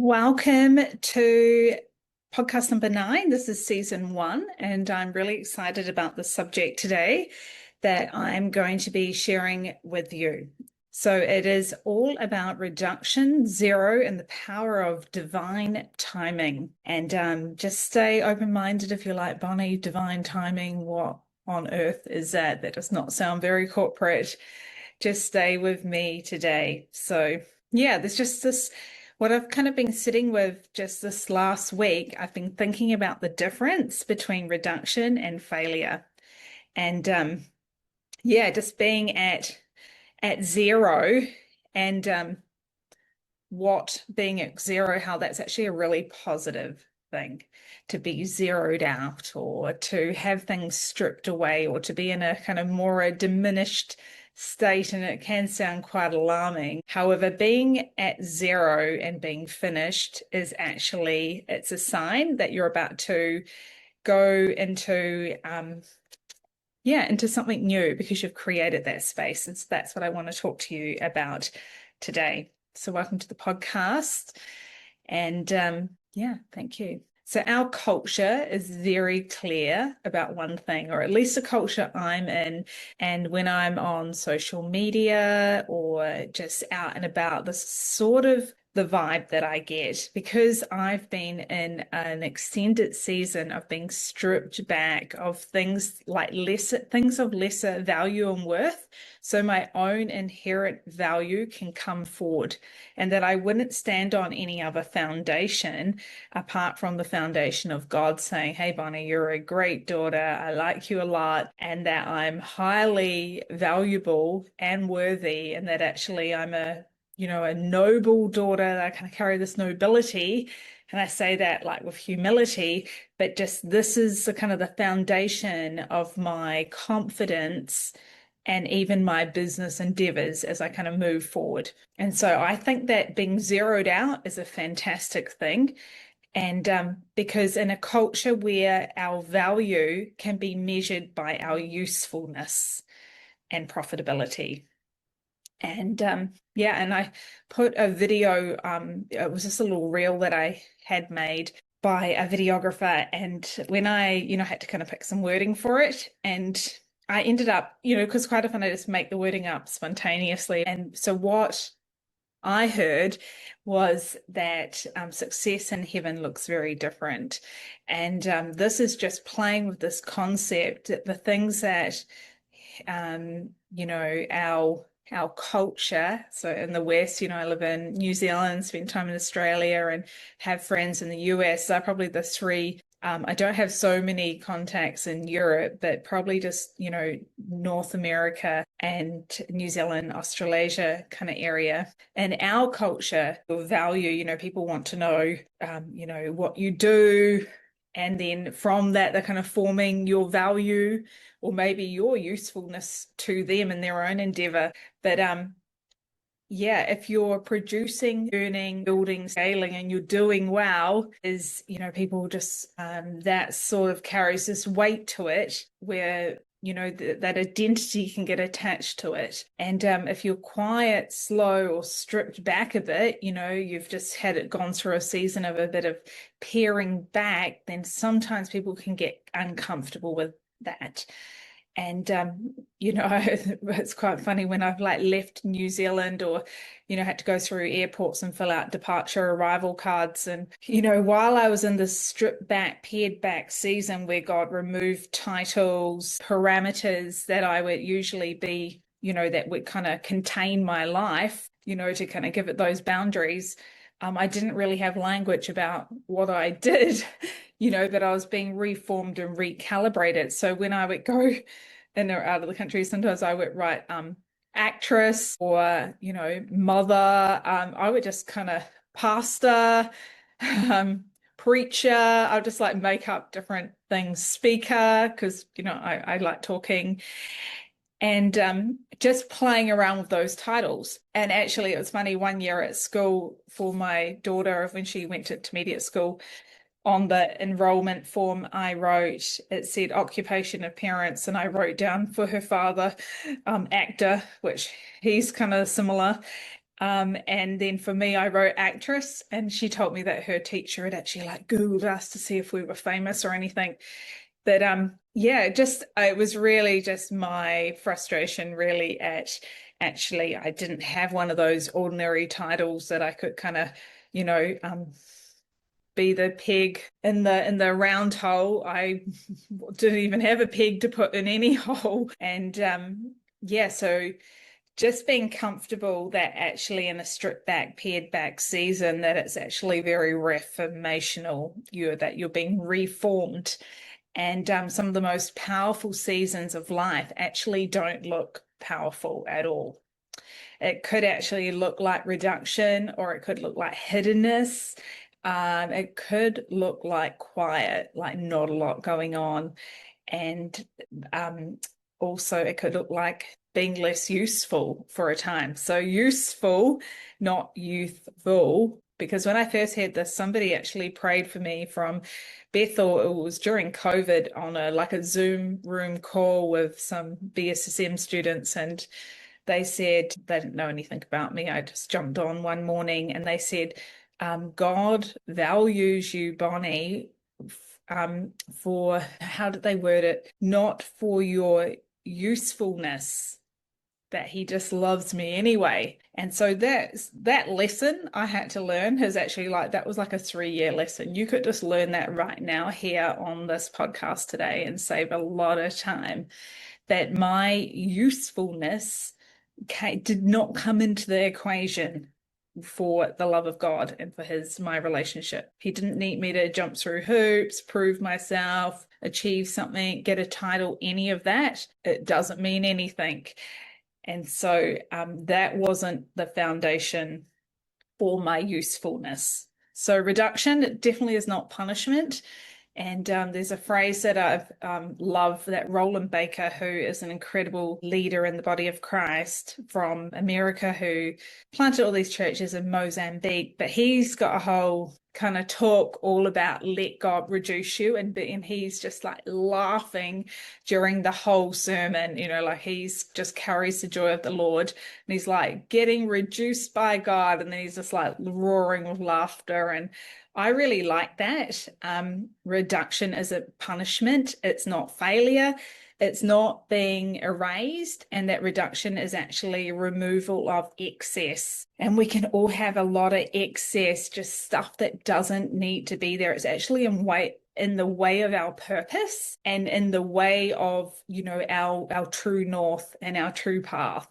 Welcome to podcast number 9. This is season 1, and I'm really excited about the subject today that I'm going to be sharing with you. So it is all about reduction, zero, and the power of divine timing. And just stay open-minded if you like, Bonnie. Divine timing, what on earth is that? That does not sound very corporate. Just stay with me today. So yeah, there's just this what I've kind of been sitting with just this last week. I've been thinking about the difference between reduction and failure. And yeah, just being at zero and what being at zero, how that's actually a really positive thing to be zeroed out or to have things stripped away or to be in a kind of more a diminished state, and it can sound quite alarming. However, being at zero and being finished is actually, it's a sign that you're about to go into into something new because you've created that space. And so that's what I want to talk to you about today. So welcome to the podcast. And yeah, thank you. So our culture is very clear about one thing, or at least the culture I'm in. And when I'm on social media or just out and about, this sort of the vibe that I get, because I've been in an extended season of being stripped back of things like things of lesser value and worth, so my own inherent value can come forward, and that I wouldn't stand on any other foundation apart from the foundation of God saying, hey, Bonnie, you're a great daughter. I like you a lot, and that I'm highly valuable and worthy, and that actually I'm a noble daughter, that I kind of carry this nobility. And I say that like with humility, but just this is the kind of the foundation of my confidence and even my business endeavors as I kind of move forward. And so I think that being zeroed out is a fantastic thing. And because in a culture where our value can be measured by our usefulness and profitability. And yeah, and I put a video, it was just a little reel that I had made by a videographer. And when I had to kind of pick some wording for it, and I ended up, because quite often I just make the wording up spontaneously. And so what I heard was that success in heaven looks very different. And this is just playing with this concept that the things that, our culture. So in the West, I live in New Zealand, spend time in Australia, and have friends in the US. So probably the three. I don't have so many contacts in Europe, but probably just, North America and New Zealand, Australasia kind of area. And our culture, your value, people want to know, what you do. And then from that, they're kind of forming your value or maybe your usefulness to them in their own endeavor. But yeah, if you're producing, earning, building, scaling, and you're doing well, people just that sort of carries this weight to it where that identity can get attached to it. And if you're quiet, slow, or stripped back a bit, you've just had it gone through a season of a bit of paring back, then sometimes people can get uncomfortable with that. And it's quite funny when I've like left New Zealand or, had to go through airports and fill out departure arrival cards. And, while I was in this stripped back, pared back season where God removed titles, parameters that I would usually be, that would kind of contain my life, to kind of give it those boundaries. I didn't really have language about what I did, that I was being reformed and recalibrated. So when I would go in or out of the country, sometimes I would write actress or, mother. I would just kind of pastor, preacher. I'll just like make up different things, speaker, because, I like talking. And just playing around with those titles. And actually, it was funny, one year at school for my daughter, when she went to intermediate school, on the enrollment form I wrote, it said occupation of parents, and I wrote down for her father, actor, which he's kind of similar. And then for me, I wrote actress, and she told me that her teacher had actually like Googled us to see if we were famous or anything. But yeah, just it was really just my frustration really at actually I didn't have one of those ordinary titles that I could kind of, you know, be the peg in the round hole. I didn't even have a peg to put in any hole. And yeah, so just being comfortable that actually in a stripped back, pared back season, that it's actually very reformational, that you're being reformed. And some of the most powerful seasons of life actually don't look powerful at all. It could actually look like reduction, or it could look like hiddenness. It could look like quiet, like not a lot going on. And also, it could look like being less useful for a time. So, useful, not youthful. Because when I first had this, somebody actually prayed for me from Bethel. It was during COVID on a Zoom room call with some BSSM students, and they said they didn't know anything about me. I just jumped on one morning and they said, God values you, Bonnie, for, how did they word it? Not for your usefulness, that he just loves me anyway. And so that lesson I had to learn has actually that was like a 3-year lesson. You could just learn that right now here on this podcast today and save a lot of time. That my usefulness did not come into the equation for the love of God and for my relationship. He didn't need me to jump through hoops, prove myself, achieve something, get a title, any of that. It doesn't mean anything. And so that wasn't the foundation for my usefulness. So reduction definitely is not punishment. And there's a phrase that I've loved, that Roland Baker, who is an incredible leader in the body of Christ from America, who planted all these churches in Mozambique, but he's got a whole kind of talk all about let God reduce you, and he's just like laughing during the whole sermon, like he's just carries the joy of the Lord, and he's like getting reduced by God, and then he's just like roaring with laughter. And I really like that. Reduction is a punishment. It's not failure. It's not being erased. And that reduction is actually removal of excess. And we can all have a lot of excess, just stuff that doesn't need to be there. It's actually in the way of our purpose and in the way of, our true north and our true path,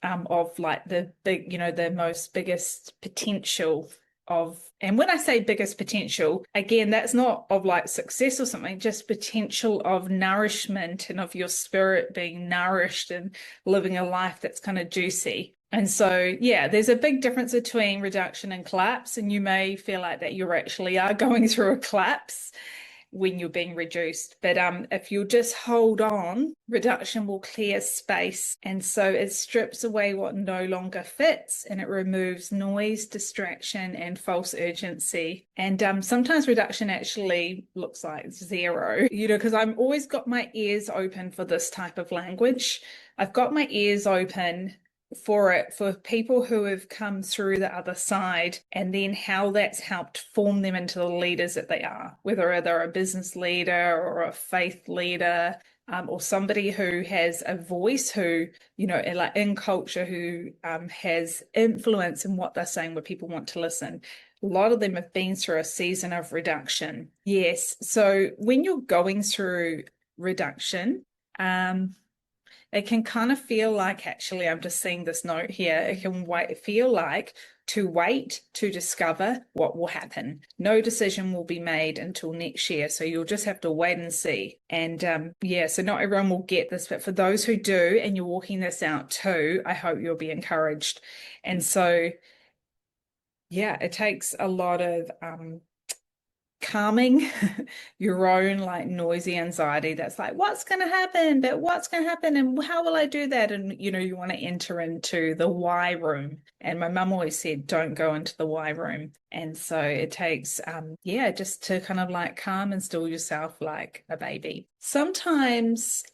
of like the big, the most biggest potential of, and when I say biggest potential, again, that's not of like success or something, just potential of nourishment and of your spirit being nourished and living a life that's kind of juicy. And so, yeah, there's a big difference between reduction and collapse. And you may feel like that you actually are going through a collapse when you're being reduced. But if you'll just hold on, reduction will clear space. And so it strips away what no longer fits, and it removes noise, distraction, and false urgency. And sometimes reduction actually looks like zero, because I've always got my ears open for this type of language. I've got my ears open for it, for people who have come through the other side, and then how that's helped form them into the leaders that they are, whether they're a business leader or a faith leader, or somebody who has a voice, who, like in culture, who has influence in what they're saying, where people want to listen. A lot of them have been through a season of reduction. Yes. So when you're going through reduction, it can kind of feel like, actually, I'm just seeing this note here, it can feel like to wait to discover what will happen. No decision will be made until next year, so you'll just have to wait and see. And yeah, so not everyone will get this, but for those who do, and you're walking this out too, I hope you'll be encouraged. And so, yeah, it takes a lot of calming your own like noisy anxiety that's like, what's going to happen, and how will I do that? And you want to enter into the why room, and my mum always said don't go into the why room. And so it takes just to kind of like calm and still yourself like a baby. Sometimes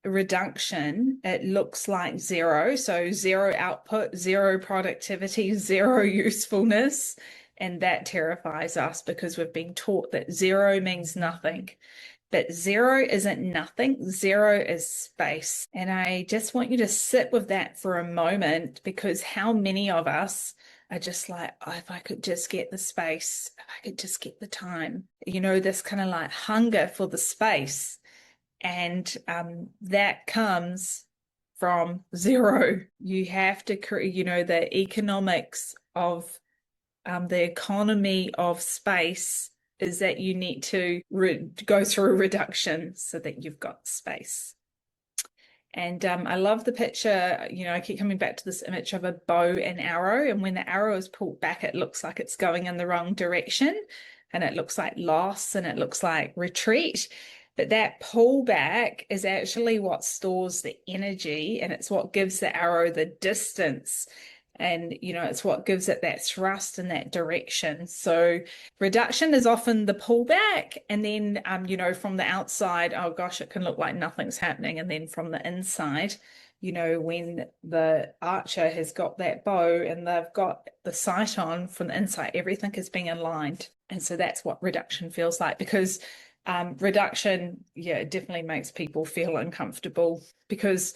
reduction, it looks like zero. So zero output, zero productivity, zero usefulness. And that terrifies us because we've been taught that zero means nothing. But zero isn't nothing. Zero is space. And I just want you to sit with that for a moment, because how many of us are just like, oh, if I could just get the space, if I could just get the time, this kind of like hunger for the space. And that comes from zero. You have to create, the economics of the economy of space is that you need to go through a reduction so that you've got space. And I love the picture, I keep coming back to this image of a bow and arrow. And when the arrow is pulled back, it looks like it's going in the wrong direction. And it looks like loss and it looks like retreat. But that pullback is actually what stores the energy, and it's what gives the arrow the distance. And, it's what gives it that thrust and that direction. So reduction is often the pullback. And then, from the outside, oh gosh, it can look like nothing's happening. And then from the inside, when the archer has got that bow and they've got the sight on from the inside, everything is being aligned. And so that's what reduction feels like, because reduction, it definitely makes people feel uncomfortable, because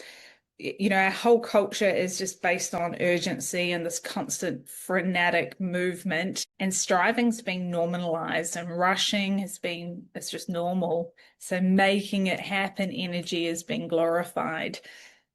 our whole culture is just based on urgency and this constant frenetic movement, and striving's been normalized, and rushing it's just normal. So making it happen energy is being glorified.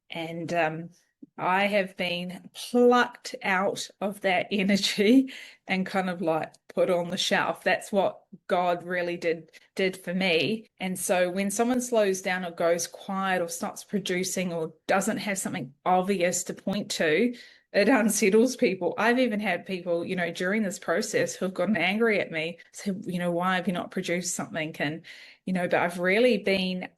And I have been plucked out of that energy and kind of like put on the shelf. That's what God really did for me. And so when someone slows down or goes quiet or stops producing or doesn't have something obvious to point to, it unsettles people. I've even had people, during this process who've gotten angry at me, say, why have you not produced something? And, but I've really been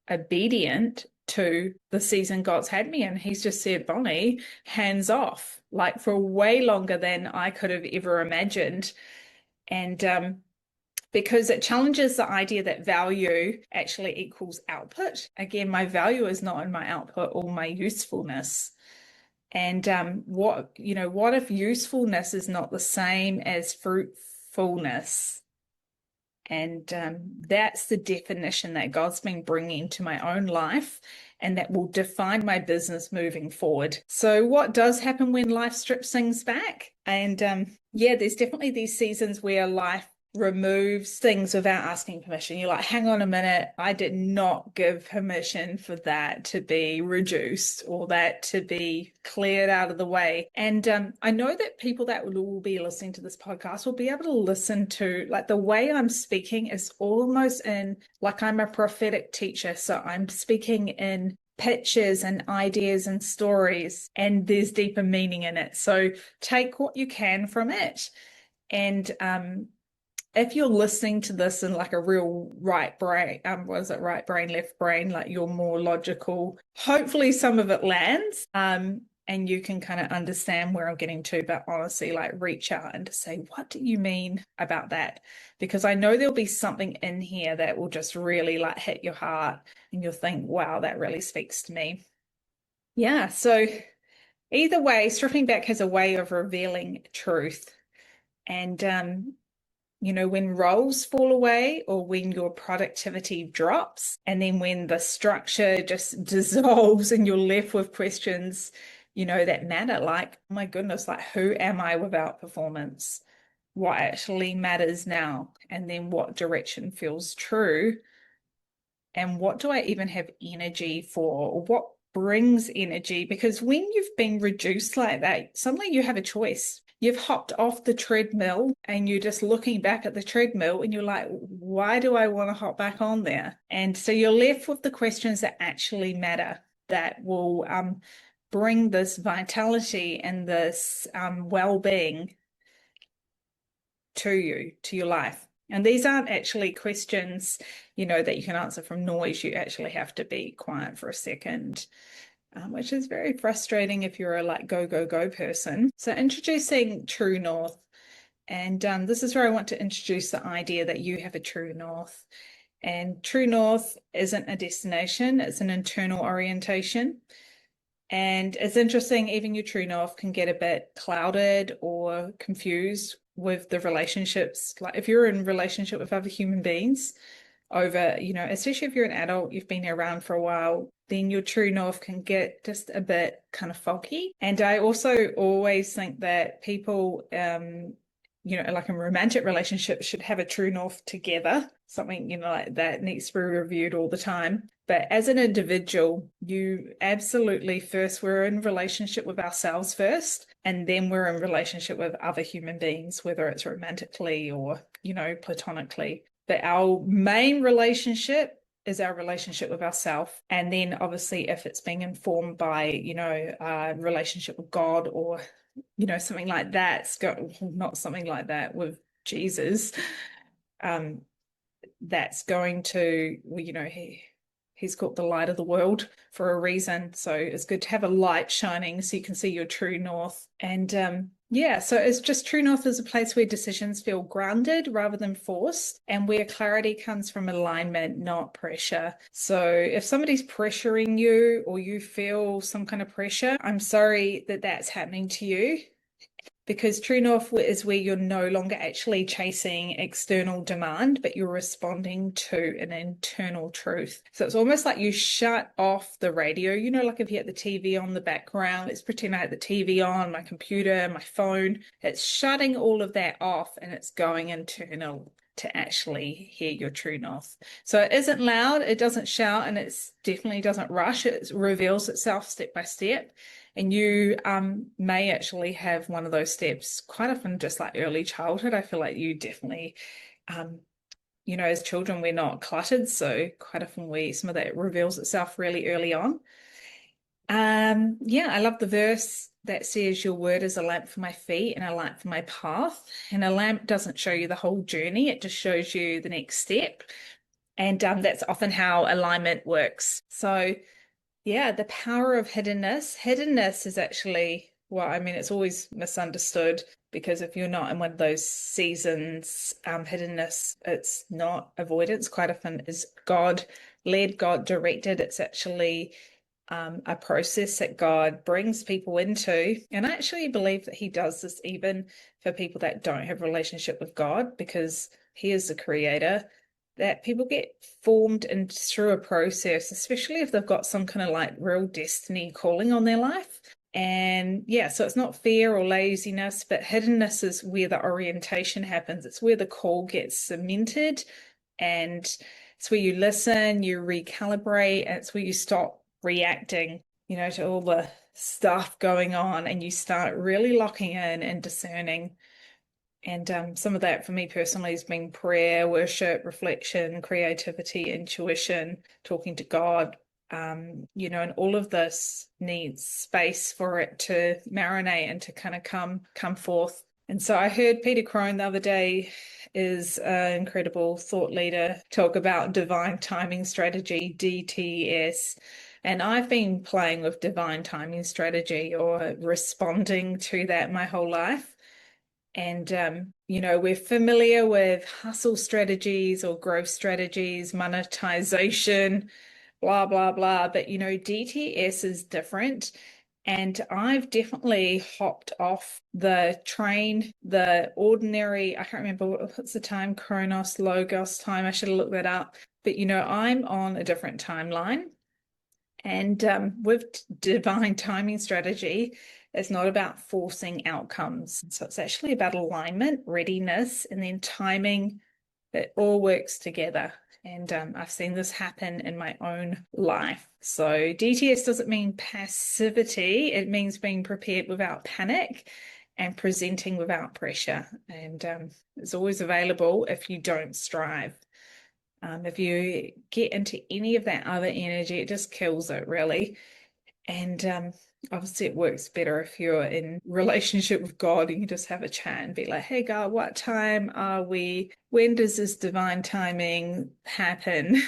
obedient to the season God's had me in. He's just said, Bonnie, hands off, like for way longer than I could have ever imagined. And because it challenges the idea that value actually equals output. Again, my value is not in my output or my usefulness. And what if usefulness is not the same as fruitfulness? And that's the definition that God's been bringing to my own life, and that will define my business moving forward. So what does happen when life strips things back? And there's definitely these seasons where life removes things without asking permission. You're like, hang on a minute, I did not give permission for that to be reduced or that to be cleared out of the way. And I know that people that will be listening to this podcast will be able to listen to, like, the way I'm speaking is almost in, like, I'm a prophetic teacher. So I'm speaking in pictures and ideas and stories, and there's deeper meaning in it. So take what you can from it. And if you're listening to this in like a real right brain, right brain, left brain, like you're more logical, hopefully some of it lands, and you can kind of understand where I'm getting to. But honestly, like, reach out and just say, what do you mean about that? Because I know there'll be something in here that will just really like hit your heart, and you'll think, wow, that really speaks to me. Yeah, so either way, stripping back has a way of revealing truth. And when roles fall away, or when your productivity drops, and then when the structure just dissolves and you're left with questions, that matter, like, oh my goodness, like, who am I without performance? What actually matters now? And then what direction feels true? And what do I even have energy for? Or what brings energy? Because when you've been reduced like that, suddenly you have a choice. You've hopped off the treadmill and you're just looking back at the treadmill and you're like, why do I want to hop back on there? And so you're left with the questions that actually matter, that will bring this vitality and this well-being to you, to your life. And these aren't actually questions, that you can answer from noise. You actually have to be quiet for a second. Which is very frustrating if you're a like go, go, go person. So introducing true north. And this is where I want to introduce the idea that you have a true north. And true north isn't a destination, it's an internal orientation. And it's interesting, even your true north can get a bit clouded or confused with the relationships. Like if you're in relationship with other human beings over, especially if you're an adult, you've been around for a while, then your true north can get just a bit kind of foggy. And I also always think that people, like in romantic relationships should have a true north together. Something, like that needs to be reviewed all the time. But as an individual, you absolutely first, we're in relationship with ourselves first, and then we're in relationship with other human beings, whether it's romantically or, platonically. But our main relationship is our relationship with ourselves. And then obviously if it's being informed by, a relationship with God or, something like that, not something like that with Jesus, that's going to, he's called the light of the world for a reason. So it's good to have a light shining so you can see your true north. And so it's just true north is a place where decisions feel grounded rather than forced, and where clarity comes from alignment, not pressure. So if somebody's pressuring you or you feel some kind of pressure, I'm sorry that that's happening to you. Because true north is where you're no longer actually chasing external demand, but you're responding to an internal truth. So it's almost like you shut off the radio, like if you had the TV on the background, let's pretend I had the TV on, my computer, my phone, it's shutting all of that off and it's going internal to actually hear your true north. So it isn't loud, it doesn't shout, and it definitely doesn't rush. It reveals itself step by step. And you may actually have one of those steps quite often, just like early childhood. I feel like you definitely, as children, we're not cluttered. So quite often some of that reveals itself really early on. I love the verse that says, your word is a lamp for my feet and a light for my path. And a lamp doesn't show you the whole journey. It just shows you the next step. And that's often how alignment works. So the power of hiddenness. Hiddenness is actually, it's always misunderstood, because if you're not in one of those seasons, hiddenness, it's not avoidance. Quite often is God-led, God-directed. It's actually a process that God brings people into. And I actually believe that he does this even for people that don't have a relationship with God, because he is the creator, that people get formed and through a process, especially if they've got some kind of like real destiny calling on their life. And so it's not fear or laziness, but hiddenness is where the orientation happens. It's where the call gets cemented, and it's where you listen, you recalibrate, and it's where you stop reacting, to all the stuff going on, and you start really locking in and discerning. And some of that for me personally has been prayer, worship, reflection, creativity, intuition, talking to God, and all of this needs space for it to marinate and to kind of come forth. And so I heard Peter Crone the other day, is an incredible thought leader, talk about divine timing strategy, DTS. And I've been playing with divine timing strategy or responding to that my whole life. And, we're familiar with hustle strategies or growth strategies, monetization, blah, blah, blah. But, DTS is different. And I've definitely hopped off the train, the ordinary, I can't remember what's the time, Chronos, Logos time. I should have looked that up. But, I'm on a different timeline. And with divine timing strategy, it's not about forcing outcomes. So it's actually about alignment, readiness, and then timing. It all works together. And I've seen this happen in my own life. So DTS doesn't mean passivity. It means being prepared without panic and presenting without pressure. And it's always available if you don't strive. If you get into any of that other energy, it just kills it, really. And obviously it works better if you're in relationship with God and you just have a chat and be like, hey God, what time are we? When does this divine timing happen?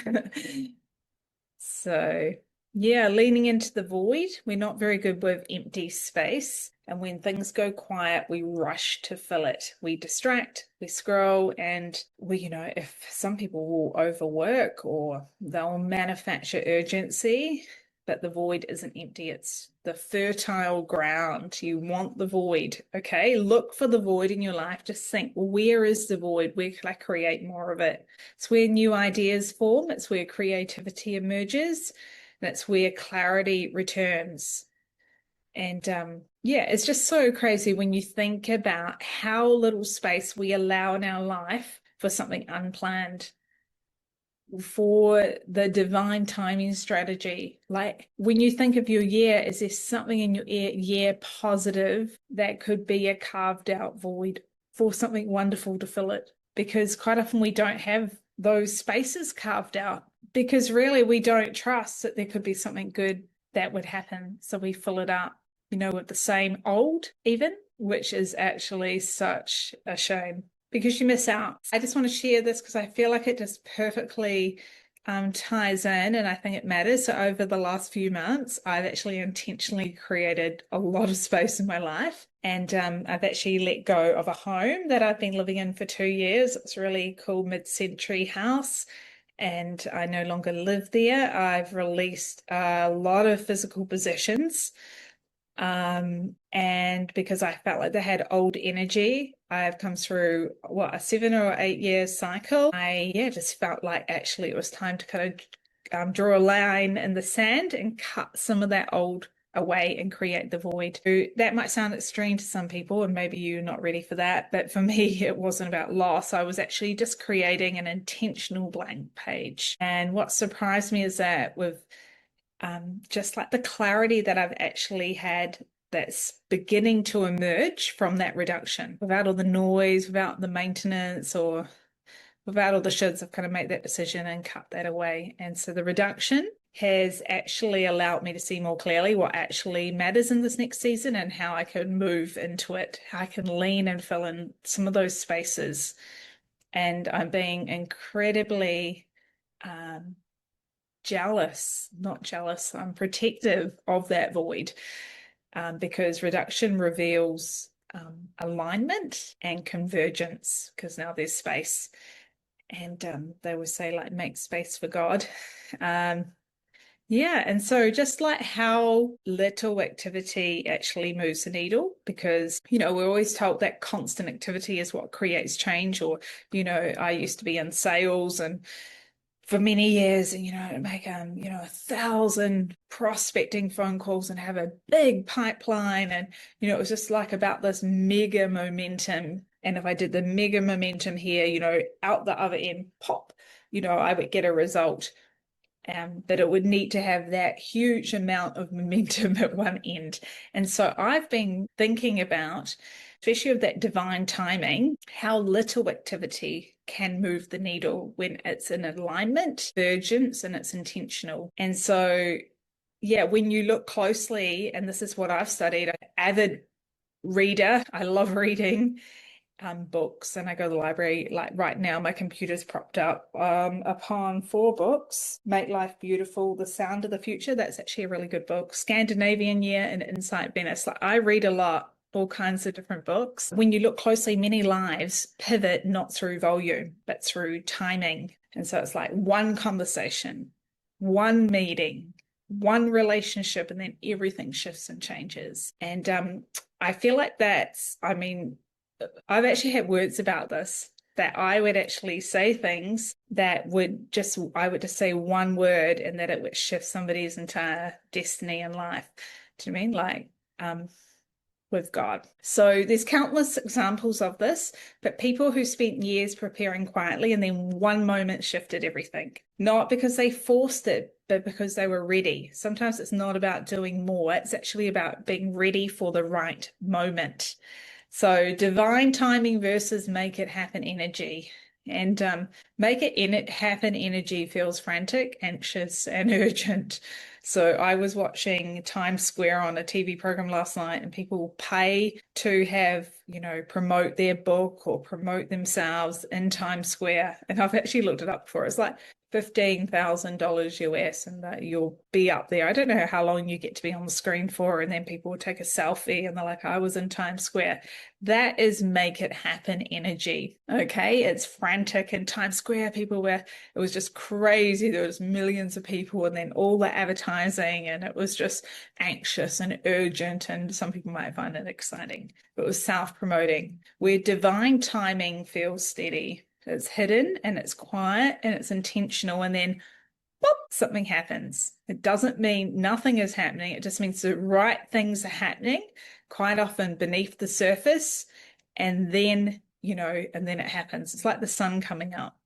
So Yeah, leaning into the void. We're not very good with empty space. And when things go quiet, we rush to fill it. We distract, we scroll, and if some people will overwork or they'll manufacture urgency, but the void isn't empty. It's the fertile ground. You want the void. Okay. Look for the void in your life. Just think, well, where is the void? Where can I create more of it? It's where new ideas form. It's where creativity emerges. That's where clarity returns. And yeah, it's just so crazy when you think about how little space we allow in our life for something unplanned, for the divine timing strategy. Like when you think of your year, is there something in your year positive that could be a carved out void for something wonderful to fill it? Because quite often we don't have those spaces carved out because really we don't trust that there could be something good that would happen. So we fill it up, with the same old, even, which is actually such a shame because you miss out. I just want to share this because I feel like it just perfectly ties in and I think it matters. So over the last few months, I've actually intentionally created a lot of space in my life. And I've actually let go of a home that I've been living in for 2 years. It's a really cool mid-century house. And I no longer live there. I've released a lot of physical possessions. And because I felt like they had old energy, I've come through a 7 or 8 year cycle. Just felt like actually it was time to kind of draw a line in the sand and cut some of that old away and create the void. That might sound extreme to some people, and maybe you're not ready for that. But for me, it wasn't about loss. I was actually just creating an intentional blank page. And what surprised me is that with just like the clarity that I've actually had that's beginning to emerge from that reduction without all the noise, without the maintenance, or without all the shoulds, I've kind of made that decision and cut that away. And so the reduction has actually allowed me to see more clearly what actually matters in this next season and how I can move into it, how I can lean and fill in some of those spaces. And I'm being incredibly not jealous, I'm protective of that void because reduction reveals alignment and convergence because now there's space. And they would say, like, make space for God. And so just like how little activity actually moves the needle, because, we're always told that constant activity is what creates change. Or, I used to be in sales and for many years and, make 1,000 prospecting phone calls and have a big pipeline. And, it was just like about this mega momentum. And if I did the mega momentum here, out the other end, pop, I would get a result. That it would need to have that huge amount of momentum at one end. And so I've been thinking about, especially of that divine timing, how little activity can move the needle when it's in alignment, divergence, and it's intentional. And so, when you look closely, and this is what I've studied, I'm an avid reader, I love reading books, and I go to the library. Like right now, my computer's propped up upon 4 books: Make Life Beautiful, The Sound of the Future. That's actually a really good book. Scandinavian Year and Insight Venice. Like, I read a lot, all kinds of different books. When you look closely, many lives pivot not through volume, but through timing. And so it's like one conversation, one meeting, one relationship, and then everything shifts and changes. And I feel like I've actually had words about this, that I would actually say things that I would just say one word and that it would shift somebody's entire destiny in life. Do you mean? Like, with God. So there's countless examples of this, but people who spent years preparing quietly and then one moment shifted everything. Not because they forced it, but because they were ready. Sometimes it's not about doing more. It's actually about being ready for the right moment. So divine timing versus make it happen energy. And make it happen energy feels frantic, anxious, and urgent. So I was watching Times Square on a TV program last night, and people pay to have promote their book or promote themselves in Times Square. And I've actually looked it up before. It's like $15,000 US, and that you'll be up there. I don't know how long you get to be on the screen for, and then people will take a selfie and they're like, I was in Times Square. That is make it happen energy. Okay, it's frantic in Times Square. It was just crazy. There was millions of people, and then all the advertising, and it was just anxious and urgent, and some people might find it exciting. It was self-promoting, where divine timing feels steady. It's hidden and it's quiet and it's intentional, and then boop, something happens. It doesn't mean nothing is happening. It just means the right things are happening, quite often beneath the surface, and then it happens. It's like the sun coming up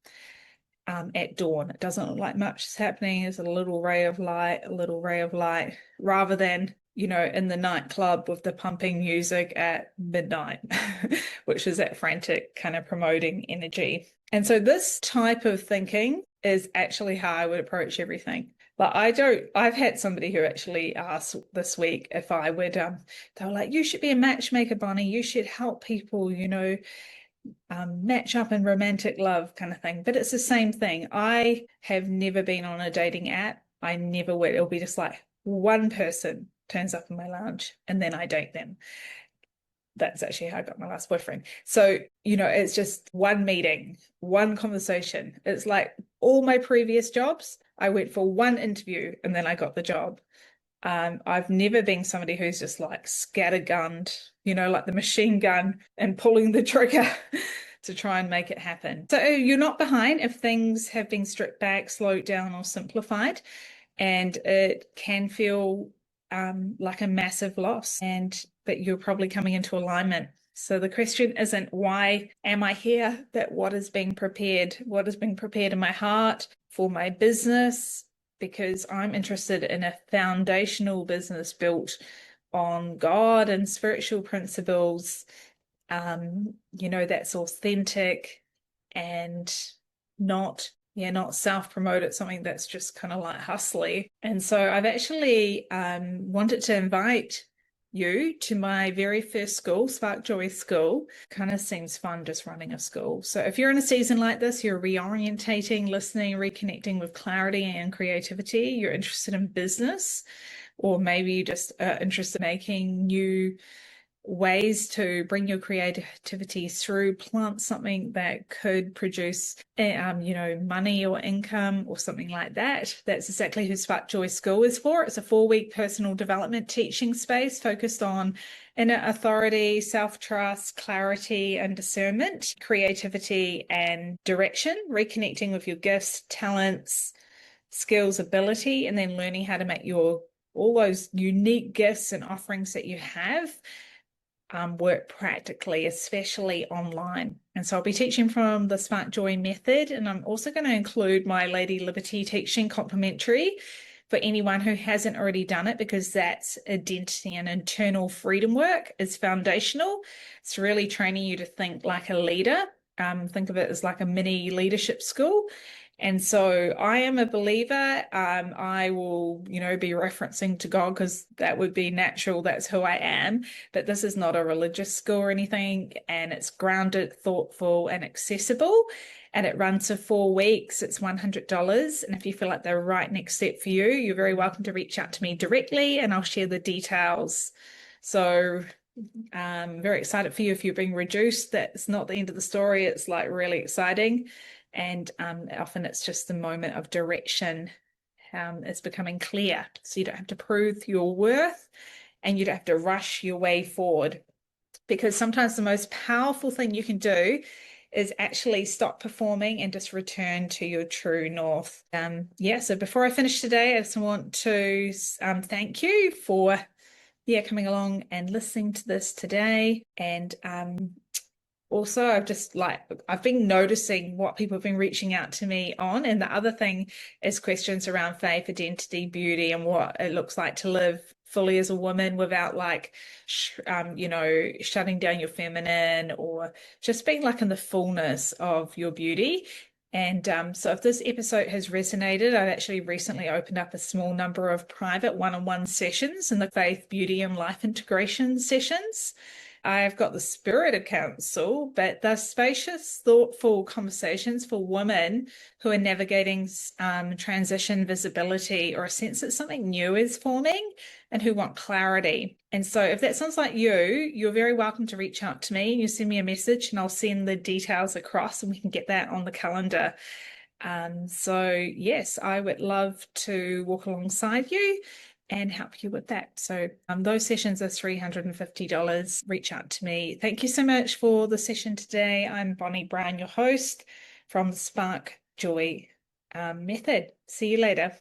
at dawn. It doesn't look like much is happening. There's a little ray of light, rather than in the nightclub with the pumping music at midnight, which is that frantic kind of promoting energy. And so this type of thinking is actually how I would approach everything. But I've had somebody who actually asked this week if I would, they were like, you should be a matchmaker, Bonnie. You should help people, match up in romantic love kind of thing. But it's the same thing. I have never been on a dating app. I never would. It'll be just like one person turns up in my lounge and then I date them. That's actually how I got my last boyfriend. So, it's just one meeting, one conversation. It's like all my previous jobs, I went for one interview and then I got the job. I've never been somebody who's just like scattergunned, like the machine gun and pulling the trigger to try and make it happen. So you're not behind if things have been stripped back, slowed down, or simplified. And it can feel like a massive loss, but you're probably coming into alignment. So the question isn't why am I here, but what is being prepared? What is being prepared in my heart for my business? Because I'm interested in a foundational business built on God and spiritual principles, that's authentic and not self-promoted, something that's just kind of like hustly. And so I've actually wanted to invite you to my very first school, Spark Joy School. Kind of seems fun just running a school. So if you're in a season like this, you're reorientating, listening, reconnecting with clarity and creativity, you're interested in business, or maybe you just are interested in making new ways to bring your creativity through, plant something that could produce money or income or something like that. That's exactly who Spark Joy School is for. It's a 4-week personal development teaching space focused on inner authority, self-trust, clarity and discernment, creativity and direction, reconnecting with your gifts, talents, skills, ability, and then learning how to make all those unique gifts and offerings that you have work practically, especially online. And so I'll be teaching from the Spark Joy method, and I'm also going to include my Lady Liberty teaching complimentary for anyone who hasn't already done it, because that's identity and internal freedom work is foundational. It's really training you to think like a leader. Think of it as like a mini leadership school. And so I am a believer. I will, be referencing to God because that would be natural. That's who I am. But this is not a religious school or anything. And it's grounded, thoughtful, and accessible. And it runs for 4 weeks. It's $100. And if you feel like the right next step for you, you're very welcome to reach out to me directly and I'll share the details. So I'm very excited for you. If you're being reduced, that's not the end of the story. It's like really exciting. And often it's just the moment of direction. It's becoming clear. So you don't have to prove your worth and you don't have to rush your way forward. Because sometimes the most powerful thing you can do is actually stop performing and just return to your true north. So before I finish today, I just want to thank you for coming along and listening to this today. And also, I've been noticing what people have been reaching out to me on. And the other thing is questions around faith, identity, beauty, and what it looks like to live fully as a woman without shutting down your feminine, or just being like in the fullness of your beauty. And so if this episode has resonated, I've actually recently opened up a small number of private one-on-one sessions in the faith, beauty, and life integration sessions. I've got the spirit of counsel, but they're spacious, thoughtful conversations for women who are navigating transition, visibility, or a sense that something new is forming and who want clarity. And so if that sounds like you, you're very welcome to reach out to me. You send me a message and I'll send the details across and we can get that on the calendar. So yes, I would love to walk alongside you and help you with that. So those sessions are $350. Reach out to me. Thank you so much for the session today. I'm Bonnie Brown, your host from the Spark Joy Method. See you later.